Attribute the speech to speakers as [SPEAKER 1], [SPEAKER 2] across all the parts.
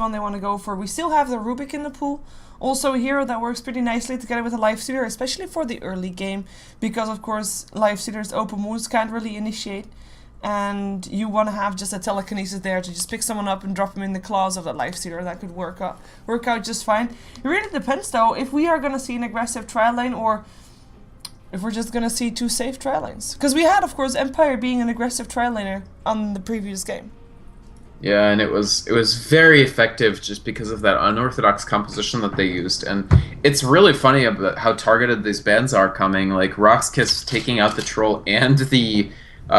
[SPEAKER 1] one they want to go for. We still have the Rubik in the pool. Also a hero that works pretty nicely together with a Life Stealer, especially for the early game. Because, of course, Life Stealer's open moves can't really initiate. And you want to have just a telekinesis there to just pick someone up and drop them in the claws of that Life Stealer. That could work out just fine. It really depends, though, if we are going to see an aggressive trial lane or if we're just going to see 2 safe trial lanes. Because we had, of course, Empire being an aggressive trial laner on the previous game.
[SPEAKER 2] Yeah, and it was very effective just because of that unorthodox composition that they used. And it's really funny about how targeted these bans are coming. Like RoX.KIS taking out the troll and the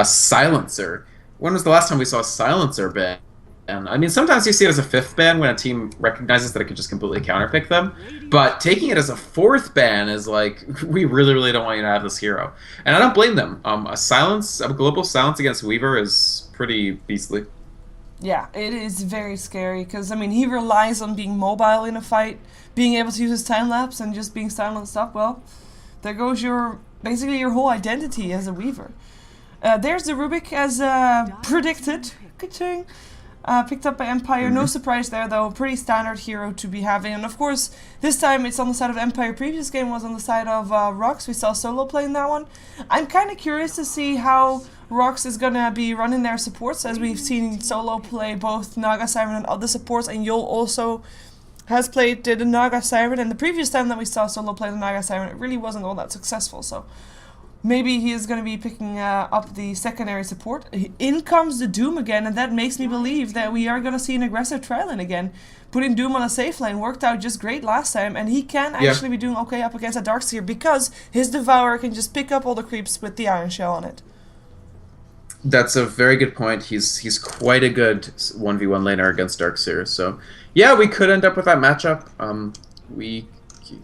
[SPEAKER 2] silencer. When was the last time we saw a silencer ban? And I mean, sometimes you see it as a 5th ban when a team recognizes that it can just completely counterpick them. But taking it as a 4th ban is like, we really, really don't want you to have this hero. And I don't blame them. A global silence against Weaver is pretty beastly.
[SPEAKER 1] Yeah, it is very scary because, I mean, he relies on being mobile in a fight, being able to use his time-lapse and just being silenced up. Well, there goes basically your whole identity as a Weaver. There's the Rubik as predicted. Ka-ching. Picked up by Empire. No surprise there, though. Pretty standard hero to be having. And of course, this time it's on the side of Empire. Previous game was on the side of RoX. We saw Solo playing that one. I'm kind of curious to see how RoX is going to be running their supports, as we've seen Solo play both Naga Siren and other supports. And Yol also has played the Naga Siren. And the previous time that we saw Solo play the Naga Siren, it really wasn't all that successful. So maybe he is going to be picking up the secondary support. In comes the Doom again, and that makes me believe that we are going to see an aggressive trial lane again. Putting Doom on a safe lane worked out just great last time, and he can actually be doing okay up against a Darkseer because his Devourer can just pick up all the creeps with the Iron Shell on it.
[SPEAKER 2] That's a very good point. He's quite a good 1v1 laner against Darkseer. So yeah, we could end up with that matchup.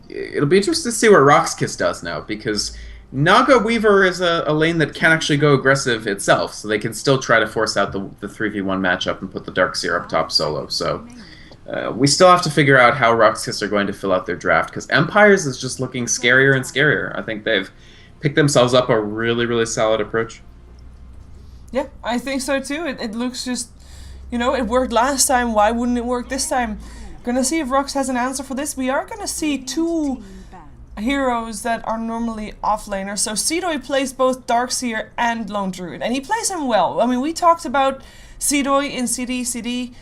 [SPEAKER 2] It'll be interesting to see what RoX.KIS does now, because Naga Weaver is a lane that can actually go aggressive itself, so they can still try to force out the 3v1 matchup and put the Darkseer up top solo. So we still have to figure out how RoX.KIS are going to fill out their draft, because Empires is just looking scarier and scarier. I think they've picked themselves up a really, really solid approach.
[SPEAKER 1] Yeah, I think so too. It looks just, you know, it worked last time. Why wouldn't it work this time? Gonna see if RoX has an answer for this. We are gonna see 2 heroes that are normally off-laners. So Seedoy plays both Darkseer and Lone Druid, and he plays him well. I mean, we talked about Seedoy in CD,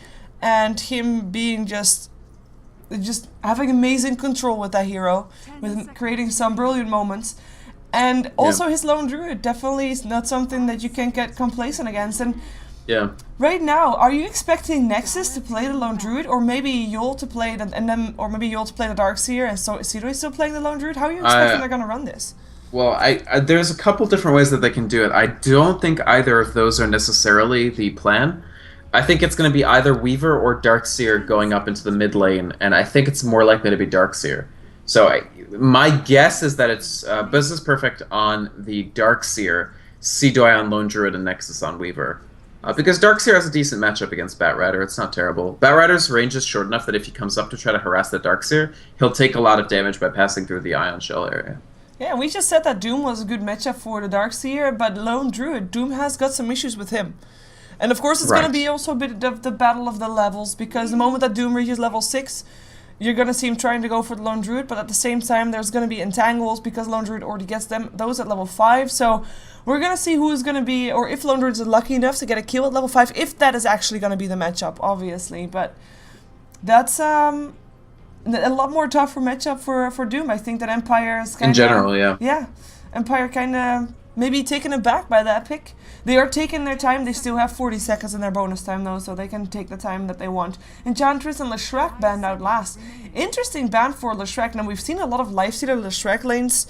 [SPEAKER 1] and him being just having amazing control with that hero, with creating some brilliant moments. And also his Lone Druid definitely is not something that you can get complacent against. And right now, are you expecting Nexus to play the Lone Druid, or maybe Yol to play the Darkseer, and so Seedoy still playing the Lone Druid? How are you expecting they're gonna run this?
[SPEAKER 2] Well, there's a couple different ways that they can do it. I don't think either of those are necessarily the plan. I think it's going to be either Weaver or Darkseer going up into the mid lane, and I think it's more likely to be Darkseer. So my guess is that it's Business Perfect on the Darkseer, Seedoy on Lone Druid, and Nexus on Weaver. Because Darkseer has a decent matchup against Batrider. It's not terrible. Batrider's range is short enough that if he comes up to try to harass the Darkseer, he'll take a lot of damage by passing through the Ion Shell area.
[SPEAKER 1] Yeah, we just said that Doom was a good matchup for the Darkseer, but Lone Druid, Doom has got some issues with him. And of course it's going to be also a bit of the battle of the levels, because the moment that Doom reaches level 6, you're going to see him trying to go for the Lone Druid, but at the same time there's going to be entangles because Lone Druid already gets those at level 5. So we're going to see who is going to be, or if Lone Druid is lucky enough to get a kill at level 5, if that is actually going to be the matchup, obviously. But that's a lot more tougher matchup for Doom. I think that Empire is kind of...
[SPEAKER 2] In general, yeah.
[SPEAKER 1] Yeah, Empire kind of maybe taken aback by that pick. They are taking their time. They still have 40 seconds in their bonus time, though, so they can take the time that they want. Enchantress and Leshrac banned out last. Interesting ban for Leshrac. Now, we've seen a lot of Lifestealer Leshrac lanes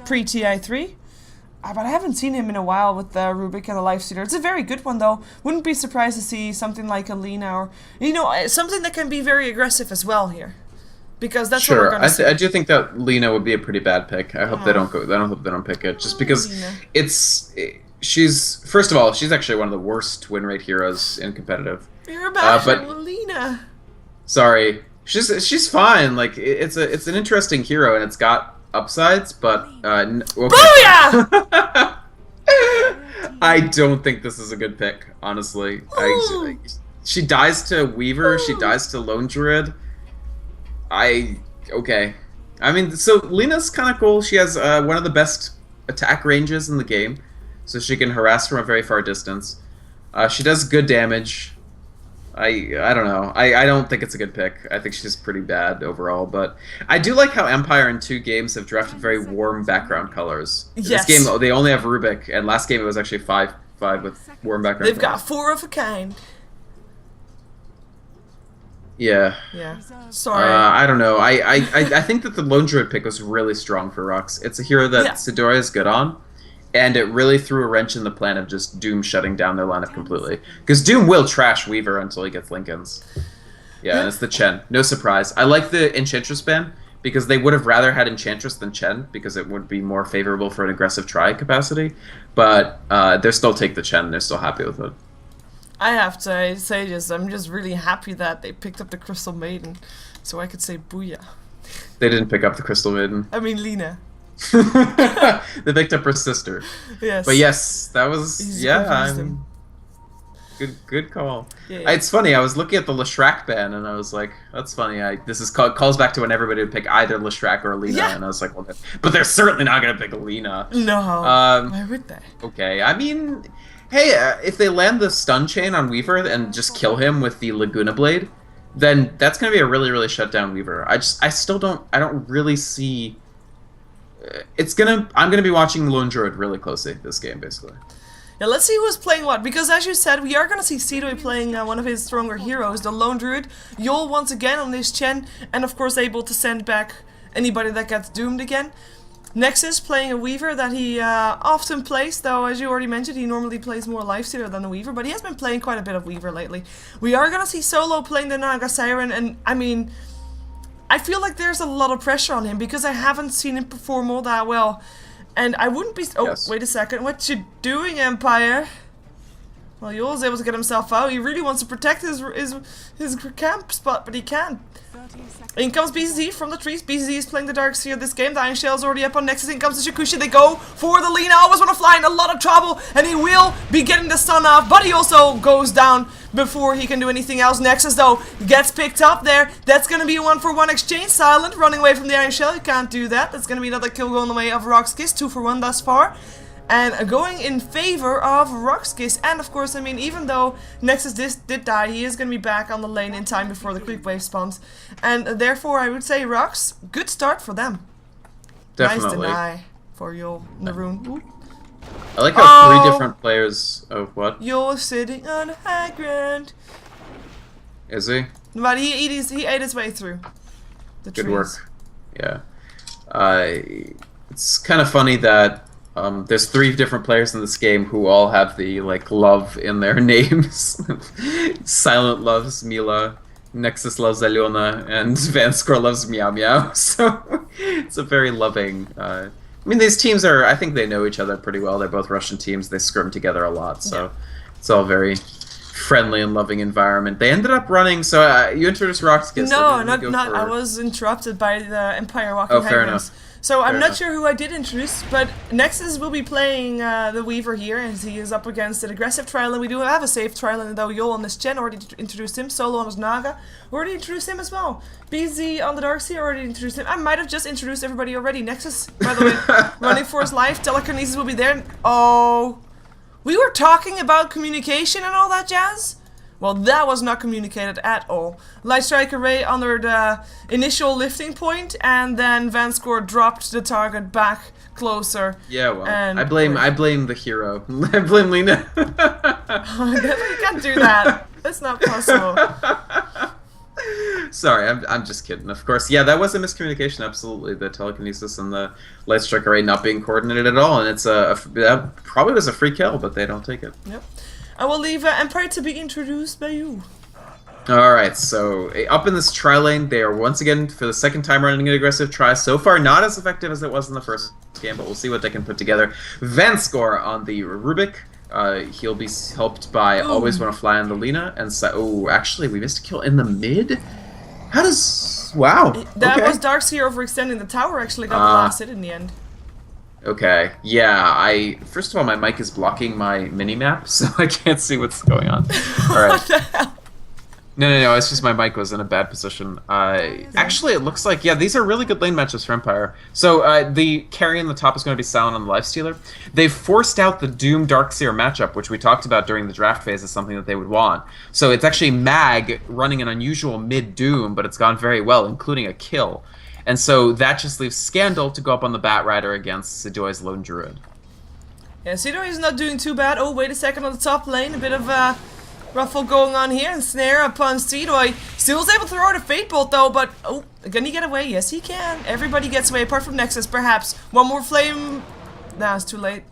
[SPEAKER 1] pre-TI3, but I haven't seen him in a while with the Rubik and the Lifestealer. It's a very good one, though. Wouldn't be surprised to see something like a Lina, or, you know, something that can be very aggressive as well here. Because that's what we're going to see.
[SPEAKER 2] I do think that Lina would be a pretty bad pick. I hope they don't go. I hope they don't pick it, just because she's, first of all, she's actually one of the worst win rate heroes in competitive.
[SPEAKER 1] You're bashing Lina.
[SPEAKER 2] Sorry, she's fine. Like it's an interesting hero and it's got upsides, but
[SPEAKER 1] Booyah!
[SPEAKER 2] I don't think this is a good pick, honestly. She dies to Weaver. She dies to Lone Druid. Okay. I mean, so Lena's kind of cool. She has one of the best attack ranges in the game, so she can harass from a very far distance. She does good damage. I don't know. I don't think it's a good pick. I think she's pretty bad overall, but I do like how Empire in 2 games have drafted very warm background colors.
[SPEAKER 1] Yes.
[SPEAKER 2] This game, they only have Rubik, and last game it was actually 5-5 with warm background
[SPEAKER 1] They've
[SPEAKER 2] colors.
[SPEAKER 1] got 4 of a kind.
[SPEAKER 2] Yeah.
[SPEAKER 1] Yeah. Sorry.
[SPEAKER 2] I don't know. I think that the Lone Druid pick was really strong for RoX. It's a hero that Sidora is good on, and it really threw a wrench in the plan of just Doom shutting down their lineup completely. Because Doom will trash Weaver until he gets Lincolns. Yeah, and it's the Chen. No surprise. I like the Enchantress ban, because they would have rather had Enchantress than Chen, because it would be more favorable for an aggressive try capacity. But they still take the Chen. They're still happy with it.
[SPEAKER 1] I have to say just, I'm just really happy that they picked up the Crystal Maiden, so I could say booyah.
[SPEAKER 2] They didn't pick up the Crystal Maiden.
[SPEAKER 1] I mean Lena.
[SPEAKER 2] They picked up her sister.
[SPEAKER 1] Yes.
[SPEAKER 2] But yes, that was good call.
[SPEAKER 1] Yeah.
[SPEAKER 2] It's funny. I was looking at the Leshrac ban and I was like, "That's funny." This is calls back to when everybody would pick either Leshrac or Lena, and I was like, "Well, but they're certainly not gonna pick Lena."
[SPEAKER 1] No. Why would they?
[SPEAKER 2] Okay. I mean, hey, if they land the stun chain on Weaver and just kill him with the Laguna Blade, then that's gonna be a really shut down Weaver. I don't really see. I'm gonna be watching Lone Druid really closely this game, basically.
[SPEAKER 1] Yeah, let's see who's playing what, because as you said, we are gonna see Sidoi playing one of his stronger heroes, the Lone Druid. Yol once again on his Chen, and of course able to send back anybody that gets doomed again. Nexus playing a Weaver that he often plays, though as you already mentioned, he normally plays more Lifestealer than a Weaver, but he has been playing quite a bit of Weaver lately. We are gonna see Solo playing the Naga Siren, and I mean, I feel like there's a lot of pressure on him because I haven't seen him perform all that well. And I wouldn't be... Oh, wait a second. What you doing, Empire? Well, Yol's able to get himself out. He really wants to protect his camp spot, but he can't. In comes BZZ from the trees. BZZ is playing the Dark Seer this game. The Iron Shell's already up on Nexus. In comes the Shakushi. They go for the Lena. Always want to fly in a lot of trouble. And he will be getting the stun off. But he also goes down before he can do anything else. Nexus, though, gets picked up there. That's going to be a 1-for-1 exchange. Silent running away from the Iron Shell. You can't do that. That's going to be another kill going the way of RoX.KIS. 2-for-1 thus far. And going in favor of RoX.KIS. And of course, I mean, even though Nexus did die, he is going to be back on the lane in time before the quick wave spawns. And therefore, I would say RoX, good start for them.
[SPEAKER 2] Definitely.
[SPEAKER 1] Nice deny for Yol in the room. Ooh.
[SPEAKER 2] I like how 3 different players... Oh, what?
[SPEAKER 1] Yol is sitting on high ground.
[SPEAKER 2] Is he?
[SPEAKER 1] But he ate his way through the trees.
[SPEAKER 2] Good work. Yeah. It's kind of funny that there's 3 different players in this game who all have the love in their names. Silent loves Mila, Nexus loves Aliona, and Vanscore loves Meow Meow. So it's a very loving. I mean, these teams I think they know each other pretty well. They're both Russian teams. They scrim together a lot, so it's all very friendly and loving environment. They ended up running. So you introduced RoX.KIS.
[SPEAKER 1] No, not. I was interrupted by the Empire walking.
[SPEAKER 2] Oh, fair enough.
[SPEAKER 1] So I'm not sure who I did introduce, but Nexus will be playing the Weaver here, as he is up against an aggressive Trilon. We do have a safe Trilon, though. Yol on this Chen already introduced him. Solo on his Naga already introduced him as well. BZ on the Darkseer already introduced him. I might have just introduced everybody already. Nexus, by the way, running for his life. Telekinesis will be there. Oh, we were talking about communication and all that jazz? Well, that was not communicated at all. Light Strike Array under the initial lifting point, and then Vanscore dropped the target back closer.
[SPEAKER 2] Yeah, well, I blame the hero. I blame Lena.
[SPEAKER 1] You can't do that. That's not possible.
[SPEAKER 2] Sorry, I'm just kidding. Of course, yeah, that was a miscommunication. Absolutely, the telekinesis and the light strike array not being coordinated at all, and it's that probably was a free kill, but they don't take it.
[SPEAKER 1] Yep. I will leave Empire to be introduced by you.
[SPEAKER 2] Alright, so up in this tri lane, they are once again, for the second time, running an aggressive try. So far, not as effective as it was in the first game, but we'll see what they can put together. Vanscore on the Rubik. He'll be helped by Always Want to Fly on the Lena. And so, oh, actually, we missed a kill in the mid? How does... Wow.
[SPEAKER 1] That was Darkseer overextending. The tower actually got the last hit in the end.
[SPEAKER 2] Okay, yeah, first of all, my mic is blocking my mini-map, so I can't see what's going on. Alright.
[SPEAKER 1] What the hell?
[SPEAKER 2] No. It's just my mic was in a bad position. Actually, it looks like, yeah, these are really good lane matches for Empire. So the carry in the top is going to be Silent on the Lifestealer. They've forced out the Doom Darkseer matchup, which we talked about during the draft phase as something that they would want. So it's actually Mag running an unusual mid-Doom, but it's gone very well, including a kill. And so that just leaves Scandal to go up on the Bat Rider against Sidoi's Lone Druid.
[SPEAKER 1] Yeah, Sidoi is not doing too bad. Oh, wait a second on the top lane. A bit of ruffle going on here, and snare upon Sidoi. Still is able to throw out a Fate Bolt though, but oh, can he get away? Yes, he can. Everybody gets away, apart from Nexus, perhaps. One more flame. Nah, it's too late.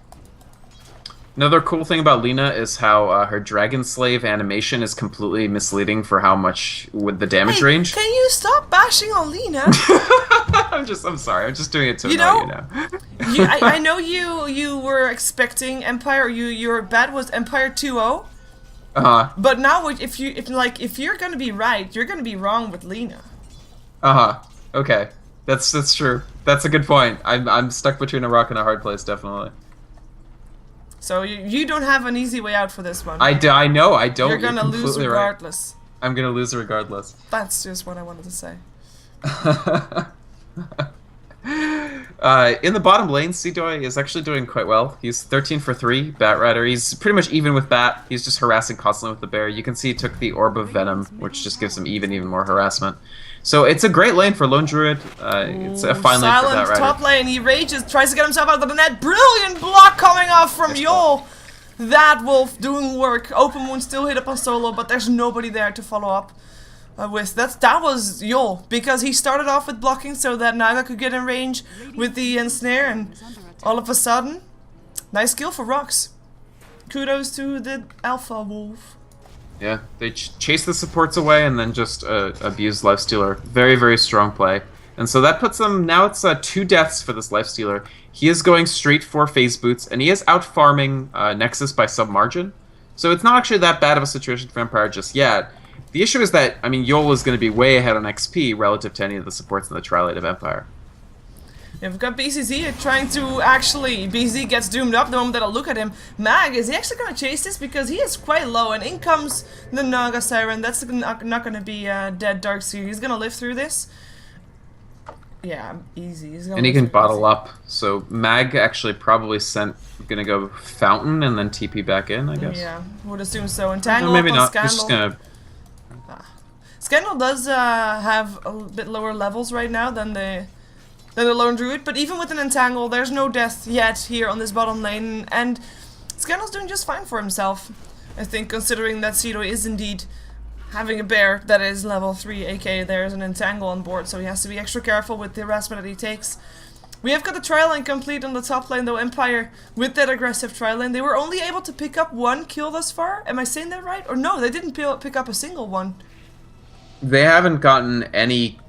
[SPEAKER 2] Another cool thing about Lina is how her Dragon Slave animation is completely misleading for how much with the damage range.
[SPEAKER 1] Can you stop bashing on Lina?
[SPEAKER 2] I'm sorry. I'm just doing it to annoy you now.
[SPEAKER 1] I know you were expecting Empire. Your bet was Empire 2-0. But now, if you're gonna be right, you're gonna be wrong with Lina.
[SPEAKER 2] Okay, that's true. That's a good point. I'm stuck between a rock and a hard place, definitely.
[SPEAKER 1] So you don't have an easy way out for this one.
[SPEAKER 2] I know. I don't.
[SPEAKER 1] You're gonna lose regardless.
[SPEAKER 2] Right. I'm gonna lose regardless.
[SPEAKER 1] That's just what I wanted to say.
[SPEAKER 2] In the bottom lane, Sidoi is actually doing quite well. He's 13 for 3, Bat Rider. He's pretty much even with Bat. He's just harassing constantly with the bear. You can see he took the Orb of Venom, which just gives him even more harassment. So it's a great lane for Lone Druid. It's a fine lane for Bat Rider.
[SPEAKER 1] Top lane, he rages, tries to get himself out of the net. Brilliant block coming off from Yol. That Wolf doing work. Open Wound still hit up on solo, but there's nobody there to follow up. With that was Yol, because he started off with blocking so that Naga could get in range with the ensnare, and all of a sudden, nice kill for RoX. Kudos to the Alpha Wolf.
[SPEAKER 2] Yeah, they chase the supports away and then just abuse Lifestealer. Very strong play. And so that puts them, now it's 2 deaths for this Lifestealer. He is going straight for Phase Boots, and he is out farming Nexus by some margin. So it's not actually that bad of a situation for Empire just yet. The issue is that, I mean, Yol is going to be way ahead on XP relative to any of the supports in the Tri-Late of Empire.
[SPEAKER 1] Yeah, we've got BCZ trying to actually... BZ gets doomed up the moment that I look at him. Mag, is he actually going to chase this? Because he is quite low, and in comes the Naga Siren. That's not going to be dead Darkseer. He's going to live through this. Yeah, easy. He's gonna
[SPEAKER 2] and he can bottle up. So Mag actually probably gonna go Fountain and then TP back in, I guess.
[SPEAKER 1] Yeah, would assume so. Entangle
[SPEAKER 2] no, maybe
[SPEAKER 1] up on
[SPEAKER 2] not.
[SPEAKER 1] Scandal.
[SPEAKER 2] He's just gonna...
[SPEAKER 1] Scandal does have a bit lower levels right now than the Lone Druid, but even with an Entangle, there's no death yet here on this bottom lane, and Scandal's doing just fine for himself. I think, considering that Sidoi is indeed having a bear that is level 3, aka there's an Entangle on board, so he has to be extra careful with the harassment that he takes. We have got the tri-lane complete on the top lane, though. Empire, with that aggressive tri-lane, they were only able to pick up 1 kill thus far. Am I saying that right? Or no, they didn't pick up a single one.
[SPEAKER 2] They haven't gotten any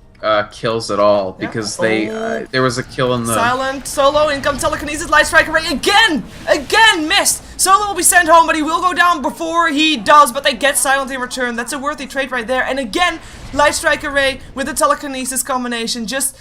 [SPEAKER 2] kills at all because there was a kill in the...
[SPEAKER 1] Silent, solo, income telekinesis, light strike array, again missed! Solo will be sent home, but he will go down before he does, but they get Silent in return. That's a worthy trade right there. And again, light strike array with the telekinesis combination just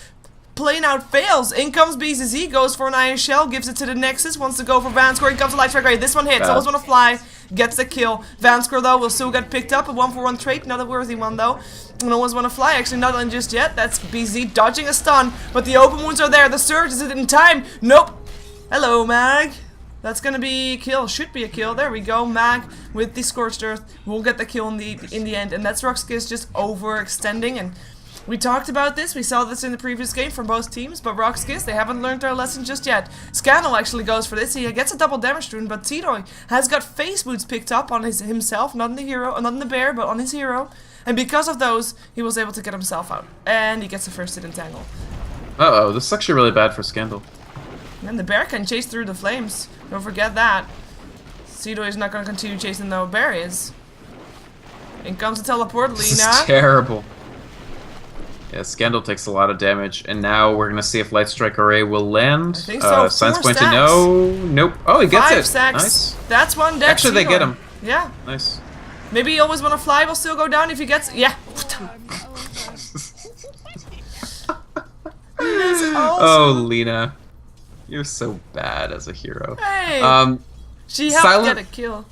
[SPEAKER 1] plain out fails. In comes BZZ, goes for an Iron Shell, gives it to the Nexus, wants to go for Vanscore, in comes the light strike array. This one hits, always want to fly, gets the kill. Vanscore though will still get picked up, a 1-for-1 trade, not a worthy one though. And always want to fly, actually not on just yet. That's BZ dodging a stun, but the open wounds are there. The surge, is it in time? Nope. Hello, Mag. That's gonna be a kill, should be a kill. There we go. Mag with the Scorched Earth will get the kill in the end, and that's RoX.KIS just overextending. And we talked about this, we saw this in the previous game from both teams, but RoX.KIS, they haven't learned their lesson just yet. Scandal actually goes for this, he gets a double damage rune, but Sidoi has got Phase Boots picked up on himself, not on the hero, not on the bear, but on his hero. And because of those, he was able to get himself out. And he gets the first hit Entangle.
[SPEAKER 2] Uh-oh, this is actually really bad for Scandal.
[SPEAKER 1] And the bear can chase through the flames. Don't forget that. Sidoi is not going to continue chasing the bear is. In comes the teleport, Lina.
[SPEAKER 2] This is terrible. Yeah, Scandal takes a lot of damage, and now we're gonna see if Light Strike Array will land.
[SPEAKER 1] I think so.
[SPEAKER 2] Science point to no. Nope. Oh, he gets
[SPEAKER 1] 5
[SPEAKER 2] it.
[SPEAKER 1] stacks.
[SPEAKER 2] Nice.
[SPEAKER 1] That's one deck.
[SPEAKER 2] Actually, they get him.
[SPEAKER 1] Yeah.
[SPEAKER 2] Nice.
[SPEAKER 1] Maybe you always want to fly, will still go down if he gets. Yeah.
[SPEAKER 2] Oh, Lina. You're so bad as a hero.
[SPEAKER 1] Hey. She helped get a kill.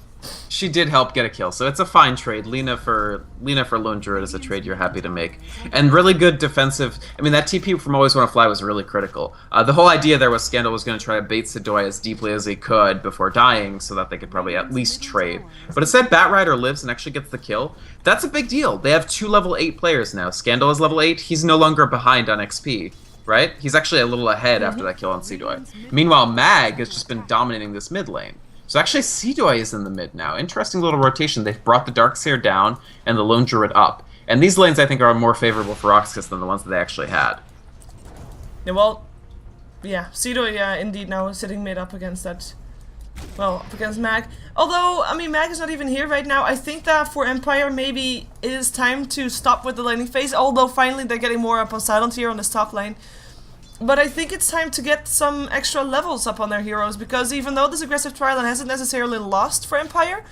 [SPEAKER 2] She did help get a kill, so it's a fine trade. Lina for Lone Druid is a trade you're happy to make, and really good defensive. I mean, that TP from Always Wanna Fly was really critical. The whole idea there was Scandal was going to try to bait Sidoi as deeply as he could before dying, so that they could probably at least trade. But instead, Batrider lives and actually gets the kill. That's a big deal. They have 2 level 8 players now. Scandal is level 8. He's no longer behind on XP. Right? He's actually a little ahead after that kill on Sidoi. Meanwhile, Mag has just been dominating this mid lane. So actually, Sidoi is in the mid now. Interesting little rotation. They've brought the Darkseer down and the Lone Druid up. And these lanes, I think, are more favorable for RoX.KIS than the ones that they actually had.
[SPEAKER 1] Yeah, well, yeah, Sidoi indeed now is sitting mid up against that. Well, up against Mag. Although, I mean, Mag is not even here right now. I think that for Empire, maybe it is time to stop with the laning phase. Although, finally, they're getting more up on Silent here on this top lane. But I think it's time to get some extra levels up on their heroes, because even though this aggressive trial hasn't necessarily lost for Empire,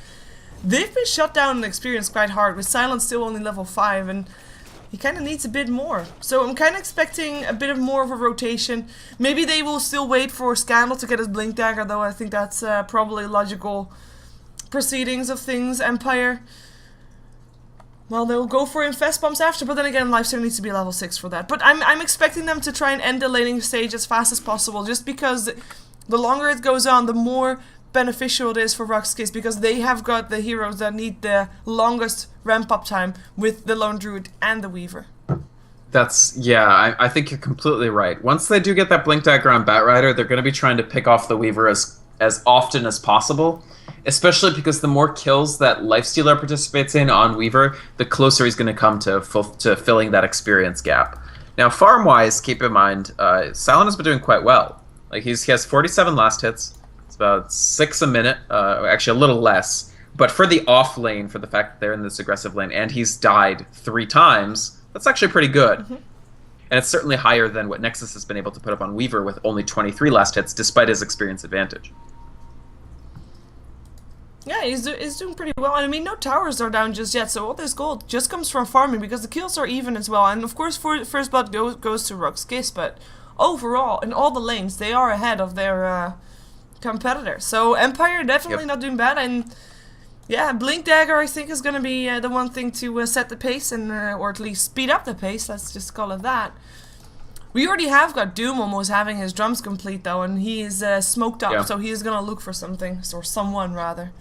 [SPEAKER 1] they've been shut down and experienced quite hard, with Silent still only level 5, and he kind of needs a bit more. So I'm kind of expecting a bit of more of a rotation. Maybe they will still wait for Scandal to get his Blink Dagger, though I think that's probably logical proceedings of things. Empire, well, they'll go for Infest Bombs after, but then again, Lifesteal needs to be level 6 for that. But I'm expecting them to try and end the laning stage as fast as possible, just because the longer it goes on, the more beneficial it is for RoX.KIS, because they have got the heroes that need the longest ramp-up time with the Lone Druid and the Weaver.
[SPEAKER 2] That's, yeah, I think you're completely right. Once they do get that Blink Dagger on Batrider, they're going to be trying to pick off the Weaver as often as possible, especially because the more kills that Lifestealer participates in on Weaver, the closer he's going to come to filling that experience gap. Now, farm-wise, keep in mind, Silent has been doing quite well. Like, he has 47 last hits. It's about 6 a minute, actually a little less. But for the off lane, for the fact that they're in this aggressive lane, and he's died 3 times, that's actually pretty good. And it's certainly higher than what Nexus has been able to put up on Weaver with only 23 last hits, despite his experience advantage.
[SPEAKER 1] Yeah, he's doing pretty well. And I mean, no towers are down just yet, so all this gold just comes from farming, because the kills are even as well. And of course, first blood goes to RoX.KIS, but overall, in all the lanes, they are ahead of their competitors. So Empire definitely not doing bad. And yeah, Blink Dagger, I think, is going to be the one thing to set the pace, and or at least speed up the pace, let's just call it that. We already have got Doom almost having his drums complete, though, and he is smoked up, so he is going to look for something, or someone, rather.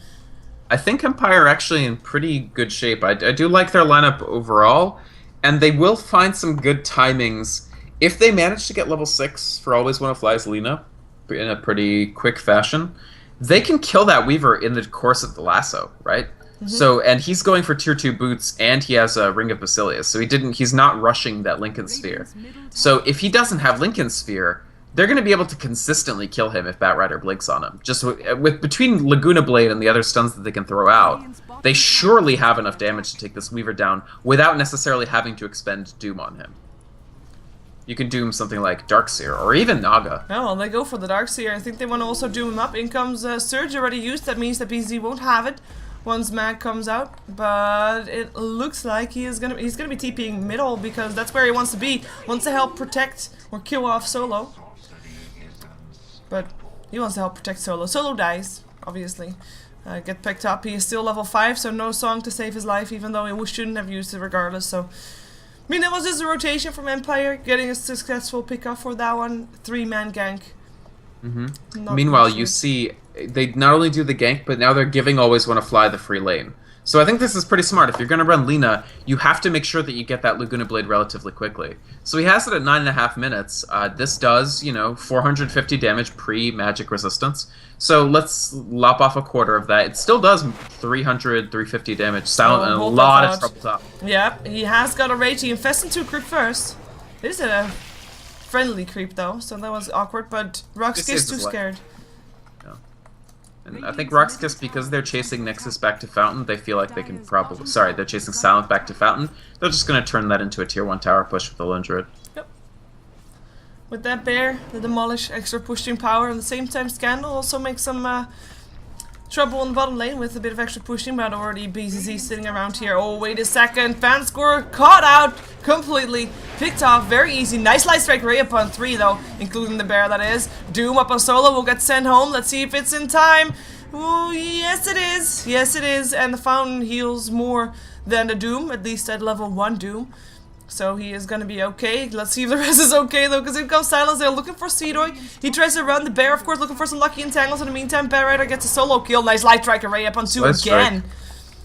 [SPEAKER 2] I think Empire are actually in pretty good shape. I do like their lineup overall, and they will find some good timings. If they manage to get level 6 for Always Wanna Fly's Lina in a pretty quick fashion, they can kill that Weaver in the course of the lasso, right? So, and he's going for tier 2 boots, and he has a Ring of Basilius, so he's not rushing that Lincoln Sphere. So if he doesn't have Lincoln Sphere, they're going to be able to consistently kill him if Batrider blinks on him. Just between Laguna Blade and the other stuns that they can throw out, they surely have enough damage to take this Weaver down without necessarily having to expend Doom on him. You can doom something like Darkseer, or even Naga.
[SPEAKER 1] Oh, well, they go for the Darkseer. I think they want to also doom him up. In comes Surge already used. That means that BZ won't have it once Mag comes out, but it looks like he's gonna be TPing middle, because that's where he wants to be. Wants to help protect or kill off Solo, but he wants to help protect Solo. Solo dies, obviously. Get picked up. He is still level 5, so no song to save his life, even though he shouldn't have used it regardless. So, I mean, it was just a rotation from Empire, getting a successful pickup for that one. 3-man gank.
[SPEAKER 2] Meanwhile, you see, they not only do the gank, but now they're giving Always Wanna Fly the free lane. So I think this is pretty smart. If you're going to run Lina, you have to make sure that you get that Laguna Blade relatively quickly. So he has it at 9.5 minutes. This does, 450 damage pre-magic resistance. So let's lop off a quarter of that. It still does 300, 350 damage. Silent and a lot of trouble top.
[SPEAKER 1] Yeah, he has got a rage. He infests into a creep first. It is a friendly creep, though, so that was awkward, but RoX.KIS is too scared.
[SPEAKER 2] And I think RoX.KIS, because they're chasing Nexus back to Fountain, they feel like they can probably... Sorry, they're chasing Silent back to Fountain. They're just going to turn that into a tier 1 tower push with the Lone Druid.
[SPEAKER 1] Yep. With that bear, the Demolish, extra pushing power, and at the same time Scandal also makes some trouble in the bottom lane with a bit of extra pushing, but already BZZ sitting around here. Oh, wait a second. Fan score caught out completely. Picked off. Very easy. Nice light strike ray up on 3, though, including the bear, that is. Doom up on Solo will get sent home. Let's see if it's in time. Oh, yes it is. Yes it is. And the Fountain heals more than the Doom, at least at level 1 Doom. So he is gonna be okay. Let's see if the rest is okay though, because in comes Silence. They're looking for Seedoy. He tries to run the Bear, of course, looking for some lucky entangles. In the meantime, Bear Rider gets a solo kill. Nice Light Strike array up on 2 again.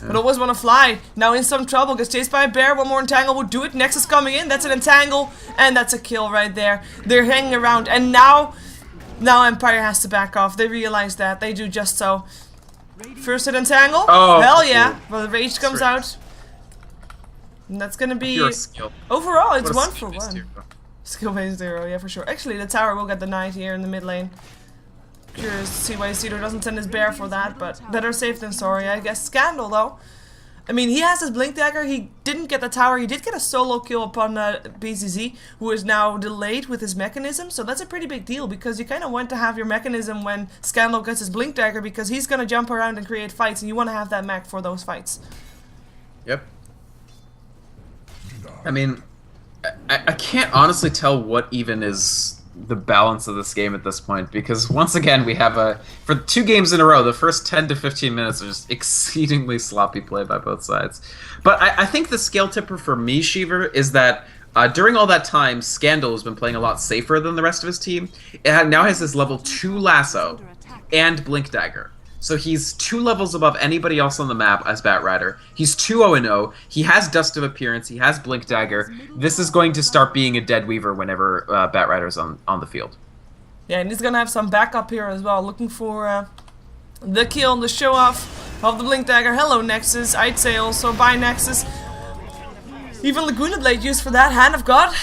[SPEAKER 1] But always want to fly. Now in some trouble. Gets chased by a bear. One more entangle will do it. Nexus coming in. That's an entangle. And that's a kill right there. They're hanging around. And now Empire has to back off. They realize that. They do just so. First hit entangle.
[SPEAKER 2] Oh,
[SPEAKER 1] hell yeah. Well, the rage comes out. And that's going to be... Overall, it's 1 for 1. Skill-based hero, yeah, for sure. Actually, the tower will get denied here in the mid lane. Curious to see why Cedar doesn't send his bear for that, but better safe than sorry, I guess. Scandal, though. I mean, he has his Blink Dagger, he didn't get the tower, he did get a solo kill upon BZZ, who is now delayed with his mechanism, so that's a pretty big deal, because you kind of want to have your mechanism when Scandal gets his Blink Dagger, because he's going to jump around and create fights, and you want to have that mech for those fights.
[SPEAKER 2] Yep. I mean, I can't honestly tell what even is the balance of this game at this point, because once again we have for 2 games in a row, the first 10 to 15 minutes are just exceedingly sloppy play by both sides. But I think the scale tipper for me, Sheever, is that during all that time, Scandal has been playing a lot safer than the rest of his team. It now has this level 2 lasso and Blink Dagger. So he's 2 levels above anybody else on the map as Bat Rider. He's 2-0-0. He has Dust of Appearance. He has Blink Dagger. This is going to start being a dead weaver whenever Bat Rider's on the field.
[SPEAKER 1] Yeah, and he's going to have some backup here as well. Looking for the kill, the show off of the Blink Dagger. Hello, Nexus. I'd say also bye, Nexus. Even Laguna Blade used for that. Hand of God.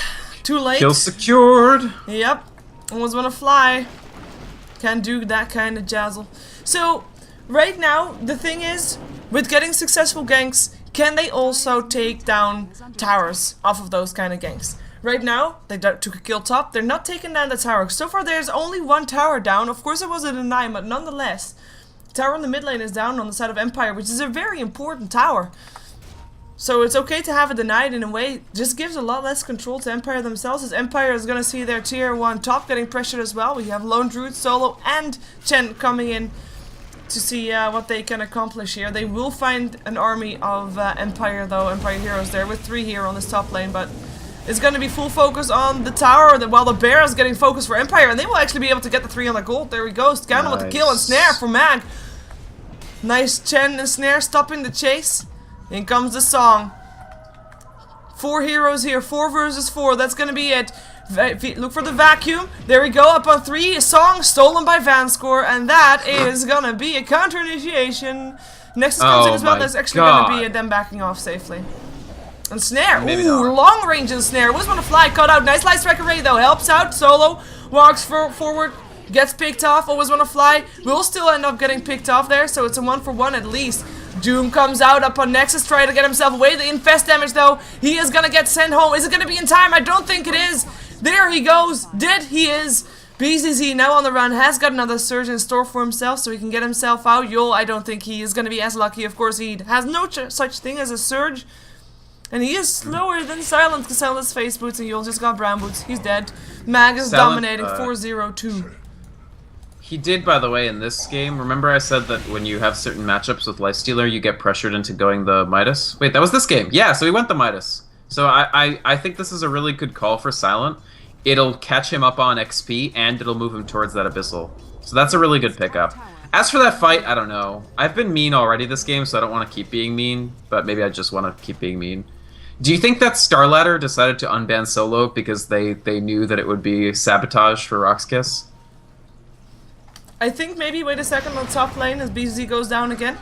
[SPEAKER 1] Too late.
[SPEAKER 2] Kill secured.
[SPEAKER 1] Yep. Almost want to fly. Can't do that kind of jazzle. So, right now, the thing is, with getting successful ganks, can they also take down towers off of those kind of ganks? Right now, they took a kill top, they're not taking down the tower. So far, there's only 1 tower down. Of course, it was a deny, but nonetheless, tower in the mid lane is down on the side of Empire, which is a very important tower. So it's okay to have it denied in a way. Just gives a lot less control to Empire themselves, as Empire is going to see their tier 1 top getting pressured as well. We have Lone Druid, Solo, and Chen coming in to see what they can accomplish here. They will find an army of Empire, though, Empire heroes there, with 3 here on this top lane, but it's going to be full focus on the tower, while the bear is getting focus for Empire, and they will actually be able to get the 3 on the gold. There we go, Scandal with the kill, and Snare for Mag. Nice Chen and Snare stopping the chase. In comes the song. 4 heroes here, 4 versus 4, that's going to be it. Look for the vacuum. There we go, up on 3. A song stolen by Vanscore, and that is gonna be a counter initiation. Nexus comes in as well. That's actually gonna be them backing off safely. And Snare. Ooh, long range of Snare. Was gonna fly, cut out. Nice light strike array though. Helps out. Solo walks forward, gets picked off. Always wanna fly. Will still end up getting picked off there, so it's a 1 for 1 at least. Doom comes out up on Nexus, trying to get himself away. The infest damage though. He is gonna get sent home. Is it gonna be in time? I don't think it is. There he goes. He is. BZZ now on the run, has got another surge in store for himself, so he can get himself out. Yul, I don't think he is going to be as lucky. Of course, he has no such thing as a surge. And he is slower than Silent, because Silent's face boots and Yul just got brown boots. He's dead. Mag is dominating 4-0-2.
[SPEAKER 2] He did, by the way, in this game. Remember I said that when you have certain matchups with Lifestealer, you get pressured into going the Midas? Wait, that was this game. Yeah, so he went the Midas. So I think this is a really good call for Silent. It'll catch him up on XP, and it'll move him towards that Abyssal. So that's a really good pickup. As for that fight, I don't know. I've been mean already this game, so I don't want to keep being mean, but maybe I just want to keep being mean. Do you think that StarLadder decided to unban Solo because they knew that it would be sabotage for RoX.KIS?
[SPEAKER 1] I think maybe wait a second on top lane as BZ goes down again.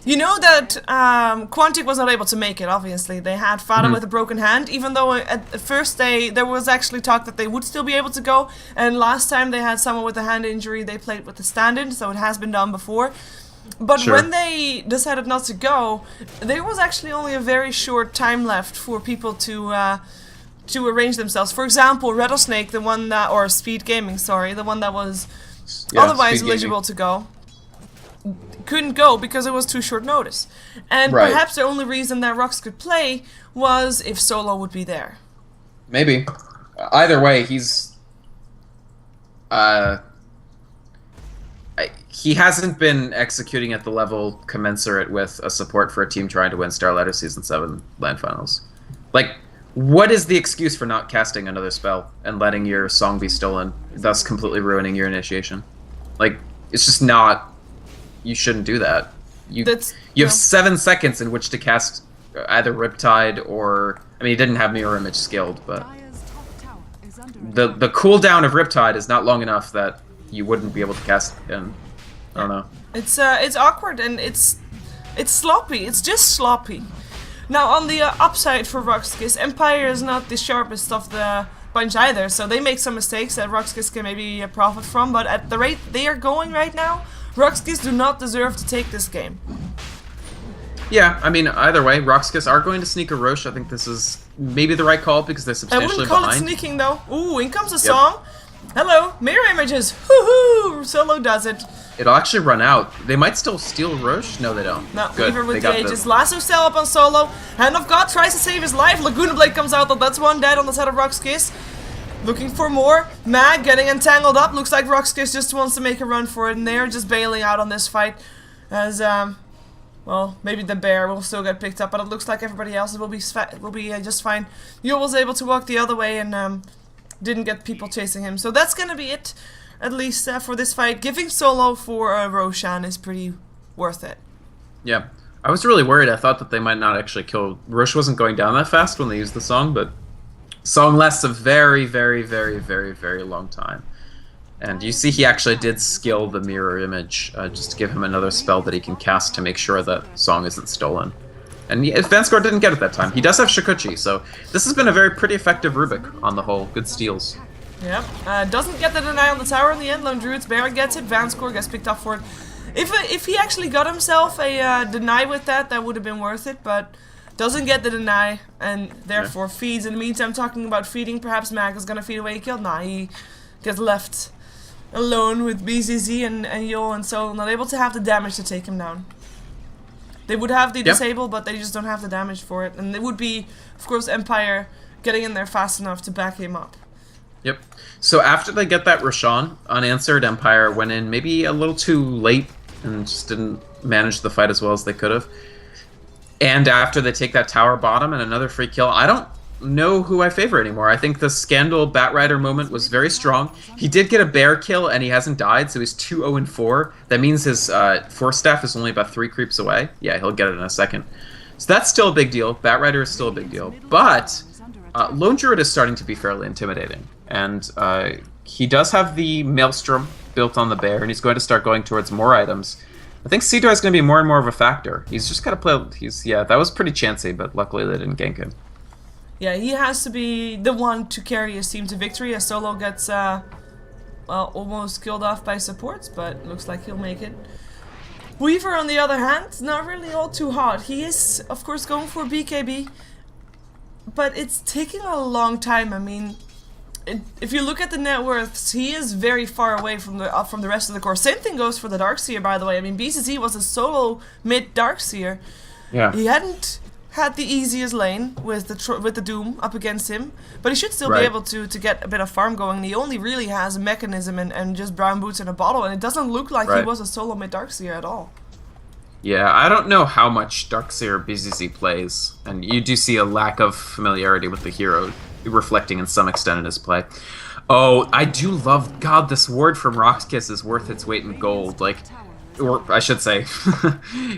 [SPEAKER 1] You know that Quantic was not able to make it, obviously. They had Fada with a broken hand, even though at first there was actually talk that they would still be able to go, and last time they had someone with a hand injury, they played with the stand-in, so it has been done before. But when they decided not to go, there was actually only a very short time left for people to arrange themselves. For example, Rattlesnake, the one that, or Speed Gaming, sorry, the one that was otherwise eligible to go, couldn't go because it was too short notice. And perhaps the only reason that RoX could play was if Solo would be there.
[SPEAKER 2] Maybe. Either way, he's... he hasn't been executing at the level commensurate with a support for a team trying to win StarLadder Season 7 LAN Finals. Like, what is the excuse for not casting another spell and letting your song be stolen, thus completely ruining your initiation? Like, it's just not... You shouldn't do that. You have 7 seconds in which to cast either Riptide or... I mean, he didn't have Mirror Image skilled, but... The cooldown of Riptide is not long enough that you wouldn't be able to cast in. I don't know.
[SPEAKER 1] It's awkward and it's sloppy. It's just sloppy. Now on the upside for RoX.KIS, Empire is not the sharpest of the bunch either, so they make some mistakes that RoX.KIS can maybe profit from. But at the rate they are going right now, RoX.KIS do not deserve to take this game.
[SPEAKER 2] Yeah, I mean, either way, RoX.KIS are going to sneak a Roche. I think this is maybe the right call because they're substantially behind.
[SPEAKER 1] I wouldn't call it sneaking though. Ooh, in comes a song. Hello, mirror images. Woohoo! Solo does it.
[SPEAKER 2] It'll actually run out. They might still steal Roche. No, they don't.
[SPEAKER 1] No,
[SPEAKER 2] good.
[SPEAKER 1] Weaver with the Aegis. Lasso still up on Solo. Hand of God tries to save his life. Laguna Blade comes out, though that's one dead on the side of RoX.KIS. Looking for more. Mag getting entangled up. Looks like RoX.KIS just wants to make a run for it, and they're just bailing out on this fight. As, well, maybe the bear will still get picked up, but it looks like everybody else will be just fine. Yule was able to walk the other way and didn't get people chasing him. So that's gonna be it, at least for this fight. Giving Solo for Roshan is pretty worth it.
[SPEAKER 2] Yeah, I was really worried. I thought that they might not actually kill... Roche wasn't going down that fast when they used the song, but song lasts a very, very, very, very, very long time. And you see he actually did skill the mirror image just to give him another spell that he can cast to make sure that song isn't stolen. And Vanscore didn't get it that time. He does have Shikuchi, so this has been a very pretty effective Rubik on the whole. Good steals.
[SPEAKER 1] Yep. Doesn't get the deny on the tower in the end. Lone Druid's Bear gets it. Vanscore gets picked up for it. If he actually got himself a deny with that, that would have been worth it, but doesn't get the deny, and therefore feeds. In the meantime, talking about feeding, perhaps Mag is going to feed away killed. Nah, he gets left alone with BZZ and Yul, and so not able to have the damage to take him down. They would have the disable, but they just don't have the damage for it. And it would be, of course, Empire getting in there fast enough to back him up.
[SPEAKER 2] Yep. So after they get that Roshan, unanswered, Empire went in maybe a little too late and just didn't manage the fight as well as they could have. And after they take that tower bottom and another free kill, I don't know who I favor anymore. I think the Scandal Batrider moment was very strong. He did get a bear kill and he hasn't died, so he's 2-0-4. That means his Force Staff is only about 3 creeps away. Yeah, he'll get it in a second. So that's still a big deal. Batrider is still a big deal. But Lone Druid is starting to be fairly intimidating. And he does have the Maelstrom built on the bear, and he's going to start going towards more items. I think Cedar is going to be more and more of a factor. He's just got to play... Yeah, that was pretty chancy, but luckily they didn't gank him.
[SPEAKER 1] Yeah, he has to be the one to carry his team to victory, as Solo gets, well, almost killed off by supports, but looks like he'll make it. Weaver, on the other hand, not really all too hot. He is, of course, going for BKB, but it's taking a long time. I mean, if you look at the net worths, he is very far away from the rest of the core. Same thing goes for the Darkseer, by the way. I mean, BCZ was a solo mid Darkseer. Yeah. He hadn't had the easiest lane with the Doom up against him, but he should still be able to get a bit of farm going. And he only really has a mechanism and just brown boots in a bottle, and it doesn't look like he was a solo mid Darkseer at all.
[SPEAKER 2] Yeah, I don't know how much Darkseer BZZ plays, and you do see a lack of familiarity with the hero reflecting in some extent in his play. Oh, I do love... God, this ward from RoX.KIS is worth its weight in gold. Like, or I should say,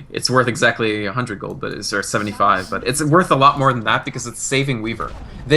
[SPEAKER 2] it's worth exactly 100 gold, but it's or 75, but it's worth a lot more than that because it's saving Weaver. They